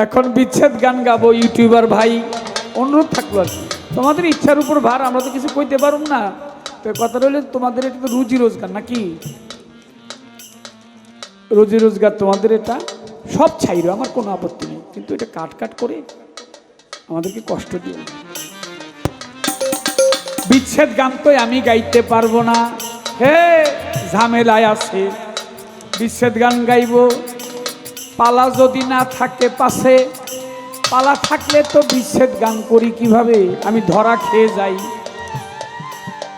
এখন বিচ্ছেদ গান গাবো ইউটিউবার ভাই, অনুরোধ থাকলো আর কি। তোমাদের ইচ্ছার উপর ভার, আমরা তো কিছু কইতে পারব না। তো কথা রইলে তোমাদের এটা তো রুজি রোজগার নাকি, রুজি রোজগার তোমাদের, এটা সব ছাইরো, আমার কোনো আপত্তি নেই, কিন্তু এটা কাট কাট করে আমাদেরকে কষ্ট দিও। বিচ্ছেদ গান তো আমি গাইতে পারবো না, হে ঝামেলায় আছে। বিচ্ছেদ গান গাইব, পালা যদি না থাকে পাশে, পালা থাকলে তো বিচ্ছেদ গান করি কিভাবে, আমি ধরা খেয়ে যাই।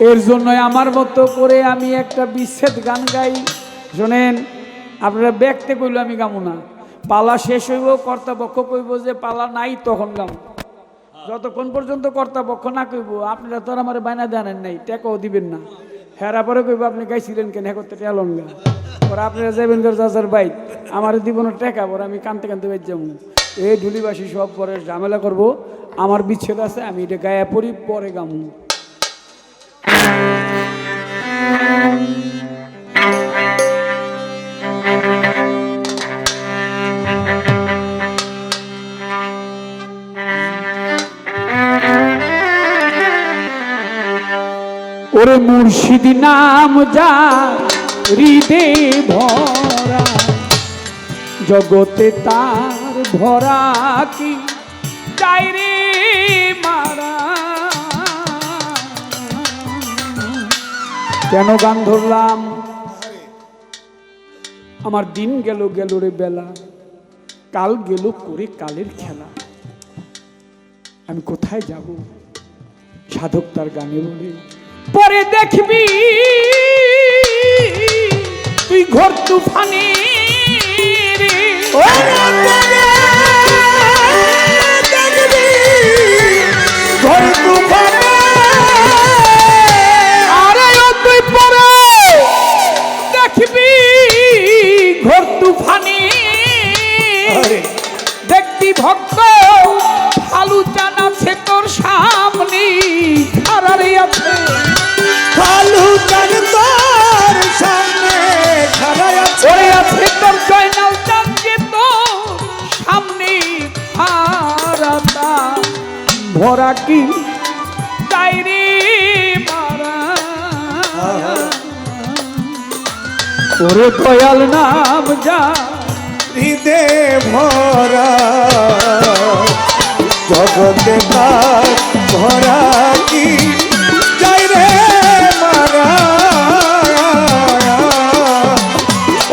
এর জন্য আমার মতো করে আমি একটা বিচ্ছেদ গান গাই। শোনেন, আপনারা ব্যক্তি কইল আমি গামো না, পালা শেষ হইব কর্তাপক্ষ কইব যে পালা নাই তখন গামো। যতক্ষণ পর্যন্ত কর্তাপক্ষ না কইব, আপনারা তো আর আমার বায়না জানেন নাই, টেকাও দিবেন না। হেরা পরে কইব আপনি গাইছিলেন কেন, হ্যাঁ করতে টেলন গা, পরে আপনারা যাবেন করে চাচার বাইক, আমার দিব না টেকা, পরে আমি কানতে কানতে বাইর যাবো। এই ঢুলিবাসী সব পরে ঝামেলা করব, আমার বিচ্ছেদ আছে, আমি এটা গায়ে পড়ি, পরে গামু। ওরে মুর্শিদি নাম যা হৃদে ভরা, জগতে তার ভরা কি যাই রে মারা। কেন গান ধরলাম, আমার দিন গেল গেল রে বেলা, কাল গেল করে কালের খেলা, আমি কোথায় যাব, সাধক তার গানে বলে। পরে দেখবি তুই ঘোর তুফানি রে, ঘোর তুফানি, আরে ও তুই পরে দেখবি ঘোর তুফানি, দেখবি ভক্ত ফালু জানাছে তোর সামনে খারারে আছে, কালু চান তোর সামনে খাড়াই আছে, ওরে আছে তোর জয়নাল চান যে তোর সামনে হারাতা ভরা কি তাই রে মারা। ওরে দয়াল নাম যা হৃদে ভরা, জগতে তার ভরা কি যাই রে মারা।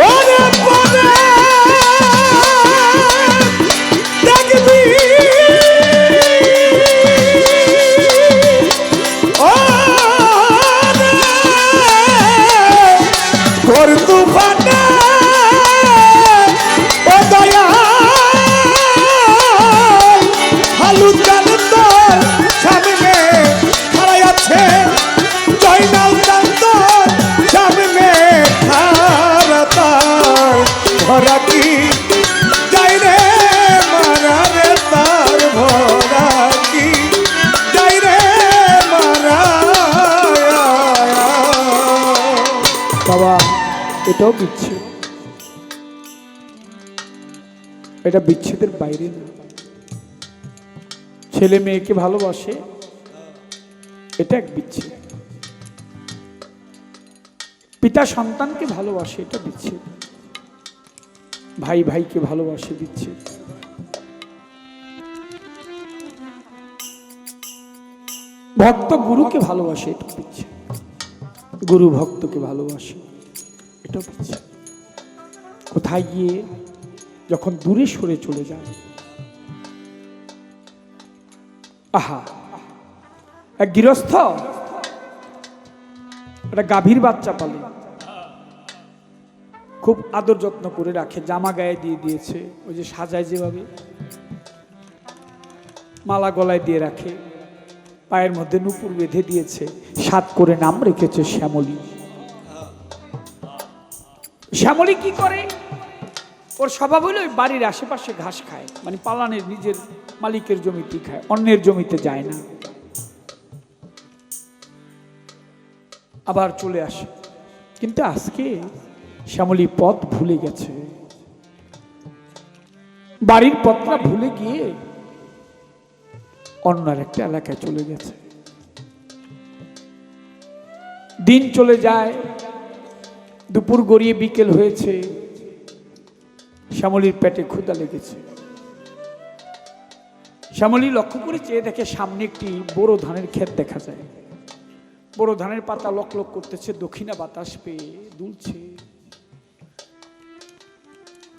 ওরে পরে দেখবি ওরে ঘোর তুফানে ও দয়াল হালু চান তোর সামনে খাড়াই আছে, জয়নাল চান তোর সামনে খাড়া, তার ভরা কি যাই রে মারা রে, তার ভরা কি যাই রে মারা। বাবা, এটাও বিচ্ছেদ, এটা বিচ্ছেদের বাইরে না। ছেলে মেয়েকে ভালোবাসে, এটা এক বিচ্ছেদ। পিতা সন্তানকে ভালোবাসে, এটা বিচ্ছেদ। ভাই ভাইকে ভালোবাসে, বিচ্ছেদ। ভক্ত গুরুকে ভালোবাসে, এটা বিচ্ছেদ। গুরু ভক্তকে ভালোবাসে, এটা বিচ্ছেদ। কোথায় গিয়ে যখন দূরে সরে চলে যায়, আহা, এক গৃহস্থ একটা গাভীর বাচ্চা পালে, খুব আদর যত্ন করে রাখে, জামা গায়ে দিয়ে দিয়েছে, ওই যে সাজায় যেভাবে, মালা গলায় দিয়ে রাখে, পায়ের মধ্যে নুপুর বেঁধে দিয়েছে, 7 করে নাম রেখেছে শ্যামলী। শ্যামলী কি করে, ওর স্বভাব হলো ওই বাড়ির আশেপাশে ঘাস খায়, মানে পালানের নিজের মালিকের জমিতে খায়, অন্যের জমিতে যায় না, আবার চলে আসে। কিন্তু আজকে শ্যামলী পথ ভুলে গেছে, বাড়ির পত্রা ভুলে গিয়ে অন্য একটা এলাকায় চলে গেছে। দিন চলে যায়, দুপুর গড়িয়ে বিকেল হয়েছে, শ্যামলীর পেটে ক্ষুধা লেগেছে। শ্যামলী লক্ষ্য করে চেয়ে দেখে সামনে একটি বড় ধানের ক্ষেত দেখা যায়। বড় ধানের পাতা লক লক করতেছে, দক্ষিণা বাতাস পেয়ে দুলছে।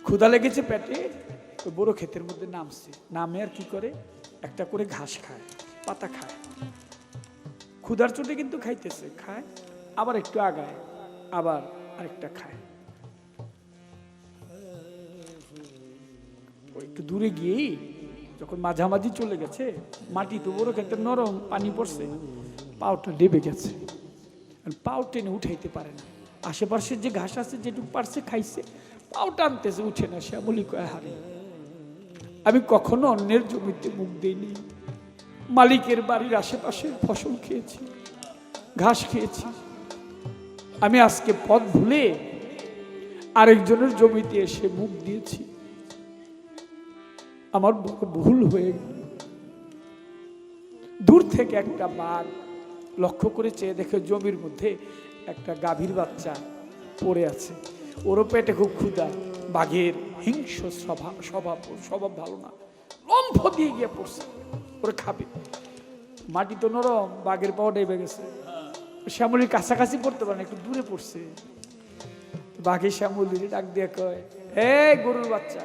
ক্ষুধা লেগেছে পেটে, ওই বড় ক্ষেতের মধ্যে নামছে। নামে আর কি করে, একটা করে ঘাস খায়, পাতা খায়। ক্ষুধার চোটে কিন্তু খাইতেছে, খায় আবার একটু আগায়, আবার আরেকটা খায়। একটু দূরে গিয়েই যখন মাঝামাঝি চলে গেছে, মাটি তো বড় ক্ষেত্রে নরম, পানি পড়ছে, পাওটা ডেবে গেছে, পাও টেনে উঠাইতে পারে না। আশেপাশের যে ঘাস আছে যেটুকু পারছে খাইছে, পাও টানতেছে, উঠে না। শ্যামলী কয়, হারে আমি কখনো অন্যের জমিতে মুখ দিইনি, মালিকের বাড়ির আশেপাশের ফসল খেয়েছি, ঘাস খেয়েছি। আমি আজকে পথ ভুলে আরেকজনের জমিতে এসে মুখ দিয়েছি, আমার বড় ভুল হয়ে গেল। দূর থেকে একটা বাঘ লক্ষ্য করে চেয়ে দেখে জমির মধ্যে একটা গাভীর বাচ্চা পড়ে আছে। ওরও পেটে খুব ক্ষুধা। বাঘের হিংস্র স্বভাব ভালো না, লম্ফ দিয়ে গিয়ে পড়ছে, ওরে খাবে। মাটি তো নরম, বাঘের পাও ডেবে গেছে। শ্যামলীর কাছাকাছি পড়তে পারে না, একটু দূরে পড়ছে। বাঘের শ্যামলীর ডাক দিয়ে কয়, হে গরুর বাচ্চা,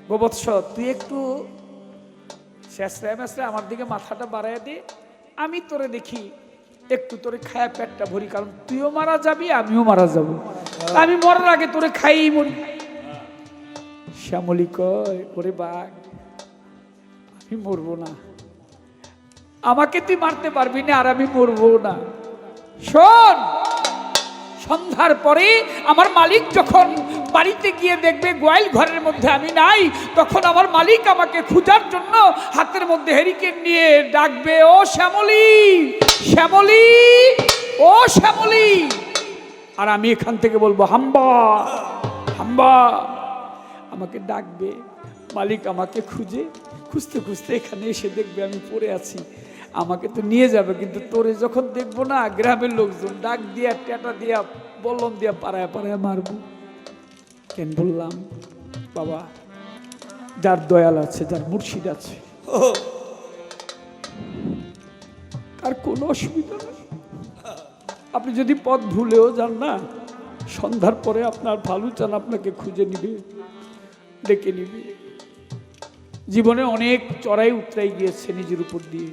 গোবৎস, তুই একটু শেষরায় মেসরায় আমার দিকে মাথাটা বাড়াইয়া দে, আমি তোরে দেখি একটু তোরে খায়া পেটটা ভরি, কারণ তুইও মারা যাবি, আমিও মারা যাব, আমি মরার আগে তোরে খাইই মরি। শ্যামলী কয়, ওরে বাঘ, আমি মরবো না, আমাকে তুই মারতে পারবি না, আর আমি মরবো না। শোন, সন্ধ্যার পরে আমার মালিক যখন বাড়িতে গিয়ে দেখবে গোয়াল ঘরের মধ্যে আমি নাই, তখন আমার মালিক আমাকে খোঁজার জন্য হাতের মধ্যে হেরিকেন নিয়ে ডাকবে, ও শ্যামলী, শ্যামলী, ও শ্যামলী। আর আমি এখান থেকে বলবো, হাম্বা, হাম্বা। আমাকে ডাকবে, মালিক আমাকে খুঁজতে খুঁজতে এখানে এসে দেখবে আমি পড়ে আছি, আমাকে তো নিয়ে যাবে। কিন্তু তোরে যখন দেখবো না, গ্রামের লোকজন ডাক দিয়া, টেটা দিয়া, বললম দিয়া পাড়ায় পাড়ায় মারবো। কেন বললাম, বাবা, যার দয়াল আছে, যার মুর্শিদ আছে, তার কোনো অসুবিধা নেই। আপনি যদি পথ ভুলেও যান না, সন্ধ্যার পরে আপনার ভালো চান আপনাকে খুঁজে নিবে, ডেকে নিবে। জীবনে অনেক চড়াই উতরাই গিয়েছে নিজের উপর দিয়ে।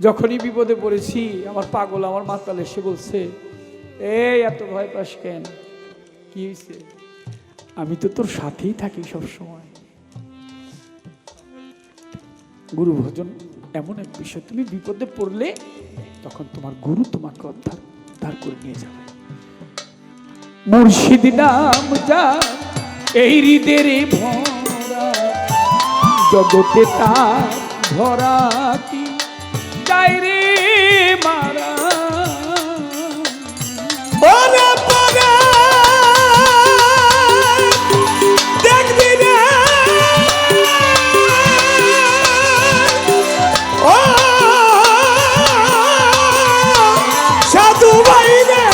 যখনই বিপদে পড়েছি, আমার পাগল, আমার মাতাল এসে বলছে, এই এত ভয় পাস কেন, কি হয়েছে? আমি তো তোর সাথেই থাকি সব সময়। গুরু ভজন এমন এক বিষয়, তুমি বিপদে পড়লে তখন তোমার গুরু তোমাকে উদ্ধার করে নিয়ে যাবে। মুর্শিদ নাম যা এই হৃদের ভরা, জগতে তার ভরা কি যায় রে মারা। দেখবি রে ও সাধু ভাই রে,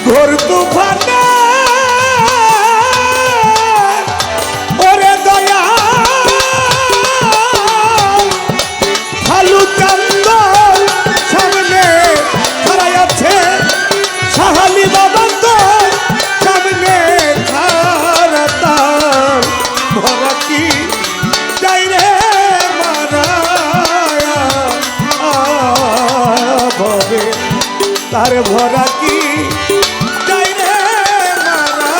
ঘোর তুফানে ওরে দয়া ভালু চান্দ সামনে খাড়াই আছে, সাহালি বাবা তো সামনে খাড়া, তার ভরা কি যাই রে মারা ভবে, তার ভরা কি যাই রে মারা।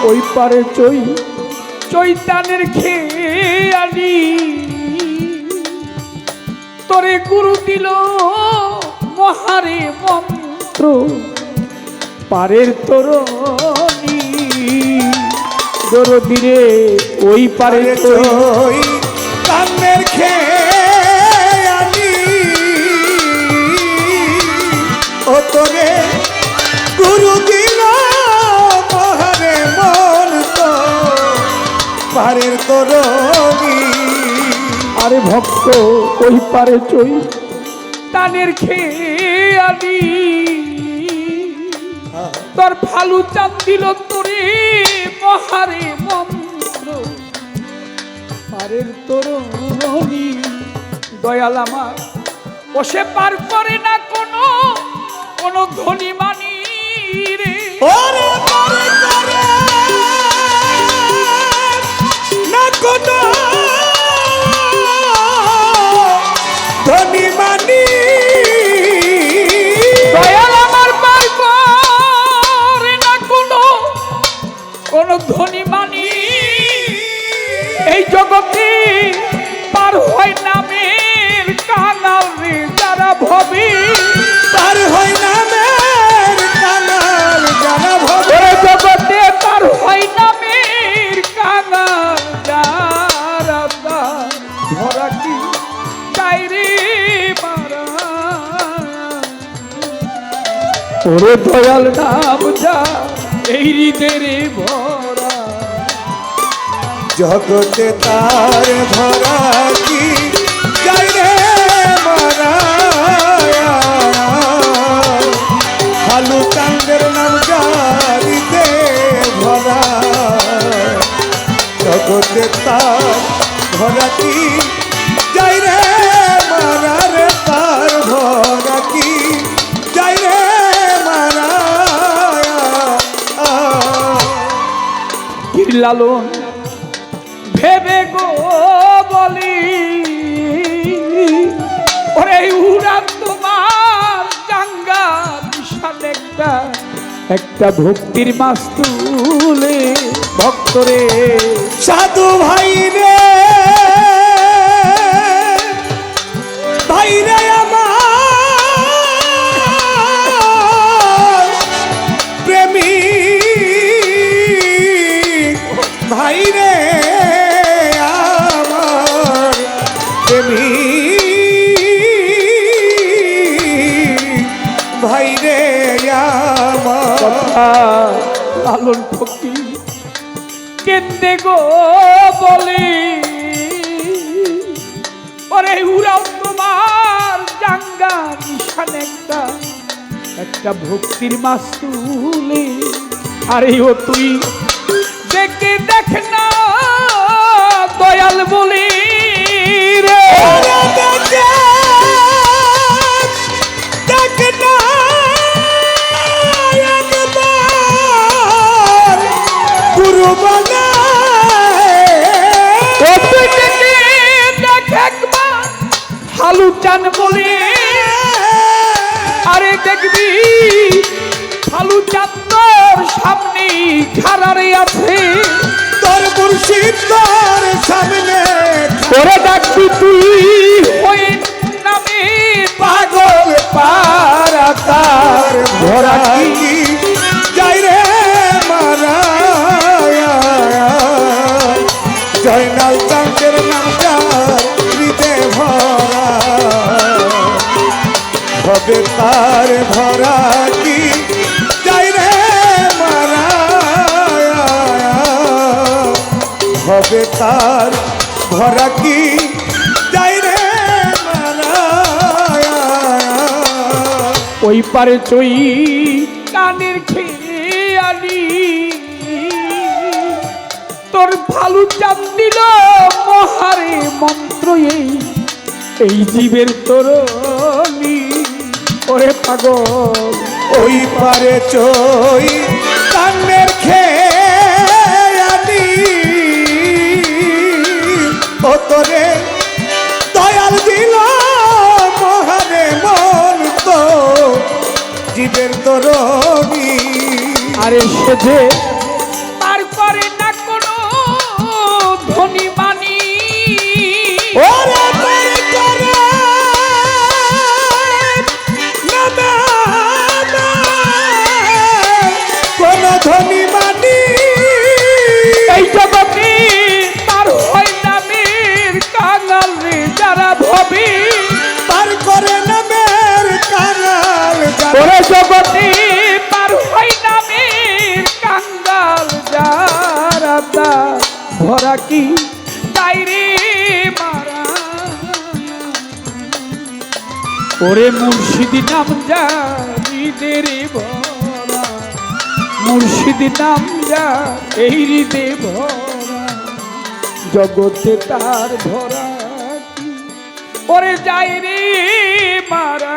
ওই পারে চৈতানের খেয়ালি তোরে গুরু দিল মহারে মন্ত্র, পারের তরণী দরদিরে, ওই পারে ওই কান্নের খেয়ালি ও তোরে গুরু দিল পারের তরণী। আরে ভক্ত ওই পারে চই টানের খেয়ালি তোর ফালু চাঁদ দিল তোরে মহারে মন্ত্র পারের তরণী দয়াল আমার বসে পার করে না কোনো ধনী মানি রে ওরে পারে করে না কোনো ধনী মানি। দয়াল আমার পার করে না কোনো ধনী মানি এই জগতে পার হয় নামের কাঙাল রে যারা ভবে পার হয় নামের কাঙাল যারা ভবে। এই জগতে পার হয় নামের কাঙাল যারা ধরা কি চাই রে মারা ওরে দয়াল নাম যা এই হৃদয়ের ভরা জগতে তার ভরা কি যাই রে মারা। খালু চাঁদের নাম জারিতে ভরা জগতে তার ভরা কি যাই রে মারা রে তার ভরা কি যাই রে মারা। লালন ভেবে গো বলি ওরে উড়ান তোমার জাঙ্গা বিশাল একটা ভক্তির মাছ তুলে ভক্তরে সাধু ভাই রে ভাই রে আমার প্রেমী ভাই রে আমার প্রেমী ভাই রে আমার লালন ফকির কেন্দে গো বলে ওরে উড়াও তোমার জাঙ্গা নিশান একটা ভক্তির মাছ তুলে আরে ও তুই দেখে দেখ না দয়াল বলি রে গুরু বলে হালু চান বলে আরে দেখবি হালু চান তোর সামনে খারারে আছে তোর মুর্শিদ তোর সামনে ওরে ডাকবি তুই ওই নামে পাগল পারা তার ভরা কি যাই রে মারা জয়নাল চাঁদের নাম যার হৃদে ভরা হবে তার ভরা কি যাই রে মারা হবে তার ভরা কি যাই রে মারা। ওই পারে চই কানের খেয়ালি তোর ভালু চাপ দিল মহারে মন্ত্র এই জীবের তরণী ওরে পাগল ওই পারে চই কানের খেয়ালি ও তোরে দয়াল দিল মহারে মন তো জীবের তরণী। আরে সেজে তার করে না কোনো ধনী মানি ওরে পারে করে না না না কোন ধনী মানি এই জগতে তার হয় নামের কাঙাল রে যারা ভবে পার করে নামের কাঙাল ওরে জগতে পার হয় নামের কাঙ্গাল ভরা কি ডাইরি মারা ওরে মুর্শিদি নাম যা হৃদে ভরা মুর্শিদি নাম যা এই হৃদে ভরা জগতে তার ভরা কি ওরে যাই রে মারা